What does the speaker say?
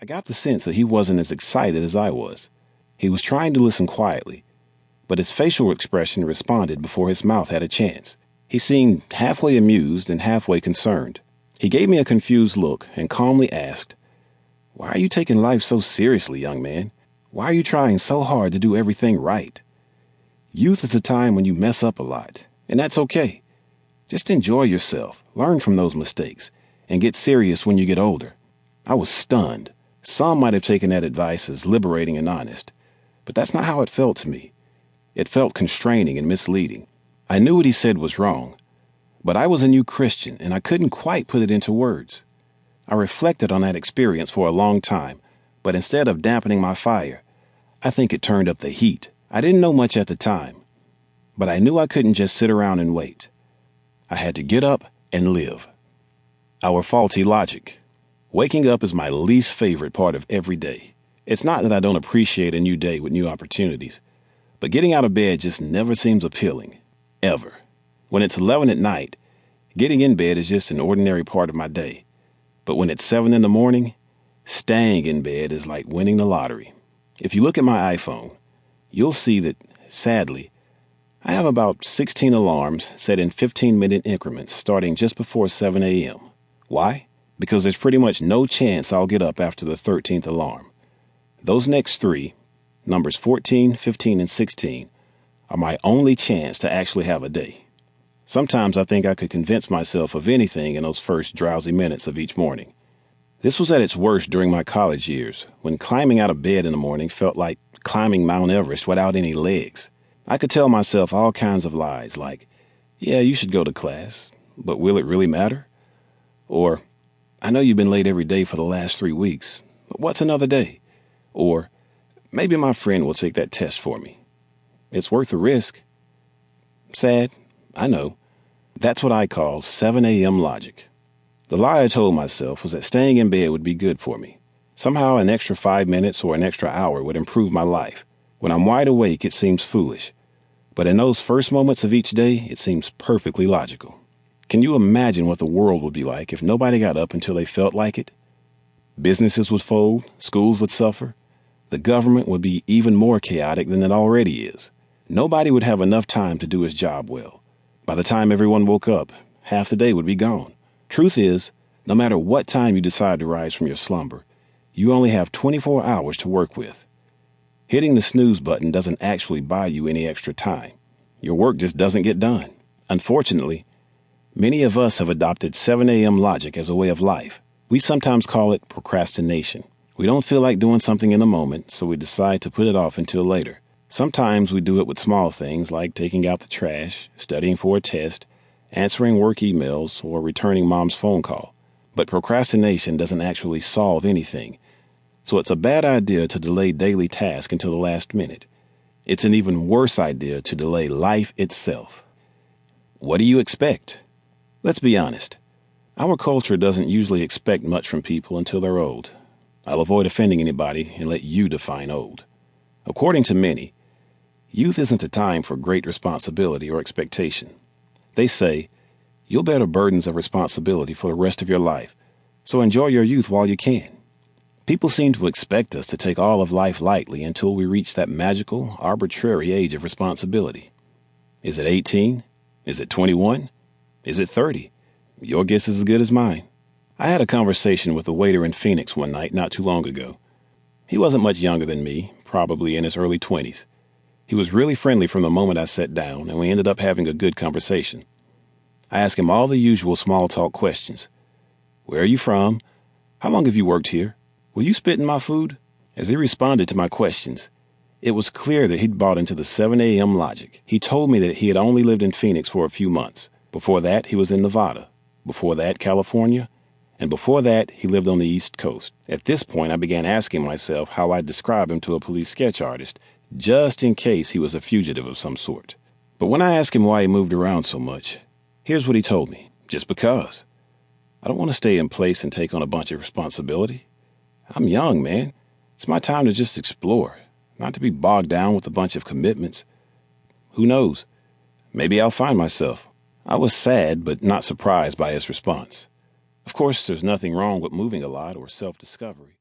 I got the sense that he wasn't as excited as I was. He was trying to listen quietly, but his facial expression responded before his mouth had a chance. He seemed halfway amused and halfway concerned. He gave me a confused look and calmly asked, "Why are you taking life so seriously, young man? Why are you trying so hard to do everything right? Youth is a time when you mess up a lot, and that's okay. Just enjoy yourself, learn from those mistakes, and get serious when you get older." I was stunned. Some might have taken that advice as liberating and honest, but that's not how it felt to me. It felt constraining and misleading. I knew what he said was wrong, but I was a new Christian and I couldn't quite put it into words. I reflected on that experience for a long time, but instead of dampening my fire, I think it turned up the heat. I didn't know much at the time, but I knew I couldn't just sit around and wait. I had to get up and live. Our faulty logic. Waking up is my least favorite part of every day. It's not that I don't appreciate a new day with new opportunities, but getting out of bed just never seems appealing. Ever. When it's 11 at night, getting in bed is just an ordinary part of my day. But when it's 7 in the morning, staying in bed is like winning the lottery. If you look at my iPhone, you'll see that, sadly, I have about 16 alarms set in 15-minute increments starting just before 7 a.m. Why? Because there's pretty much no chance I'll get up after the 13th alarm. Those next three, numbers 14, 15, and 16, are my only chance to actually have a day. Sometimes I think I could convince myself of anything in those first drowsy minutes of each morning. This was at its worst during my college years, when climbing out of bed in the morning felt like climbing Mount Everest without any legs. I could tell myself all kinds of lies like, "Yeah, you should go to class, but will it really matter?" Or, "I know you've been late every day for the last 3 weeks, but what's another day?" Or, "Maybe my friend will take that test for me. It's worth the risk." Sad, I know. That's what I call 7 a.m. logic. The lie I told myself was that staying in bed would be good for me. Somehow an extra 5 minutes or an extra hour would improve my life. When I'm wide awake, it seems foolish. But in those first moments of each day, it seems perfectly logical. Can you imagine what the world would be like if nobody got up until they felt like it? Businesses would fold, schools would suffer, the government would be even more chaotic than it already is. Nobody would have enough time to do his job well. By the time everyone woke up, half the day would be gone. Truth is, no matter what time you decide to rise from your slumber, you only have 24 hours to work with. Hitting the snooze button doesn't actually buy you any extra time. Your work just doesn't get done. Unfortunately, many of us have adopted 7 a.m. logic as a way of life. We sometimes call it procrastination. We don't feel like doing something in the moment, so we decide to put it off until later. Sometimes we do it with small things like taking out the trash, studying for a test, answering work emails, or returning mom's phone call. But procrastination doesn't actually solve anything. So it's a bad idea to delay daily tasks until the last minute. It's an even worse idea to delay life itself. What do you expect? Let's be honest. Our culture doesn't usually expect much from people until they're old. I'll avoid offending anybody and let you define old. According to many, youth isn't a time for great responsibility or expectation. They say, you'll bear the burdens of responsibility for the rest of your life, so enjoy your youth while you can. People seem to expect us to take all of life lightly until we reach that magical, arbitrary age of responsibility. Is it 18? Is it 21? Is it 30? Your guess is as good as mine. I had a conversation with a waiter in Phoenix one night not too long ago. He wasn't much younger than me, probably in his early 20s. He was really friendly from the moment I sat down, and we ended up having a good conversation. I asked him all the usual small talk questions. Where are you from? How long have you worked here? Will you spit in my food? As he responded to my questions, it was clear that he'd bought into the 7 a.m. logic. He told me that he had only lived in Phoenix for a few months. Before that, he was in Nevada. Before that, California. And before that, he lived on the East Coast. At this point, I began asking myself how I'd describe him to a police sketch artist, just in case he was a fugitive of some sort. But when I asked him why he moved around so much, here's what he told me. Just because. I don't want to stay in place and take on a bunch of responsibility. I'm young, man. It's my time to just explore, not to be bogged down with a bunch of commitments. Who knows? Maybe I'll find myself. I was sad, but not surprised by his response. Of course, there's nothing wrong with moving a lot or self-discovery.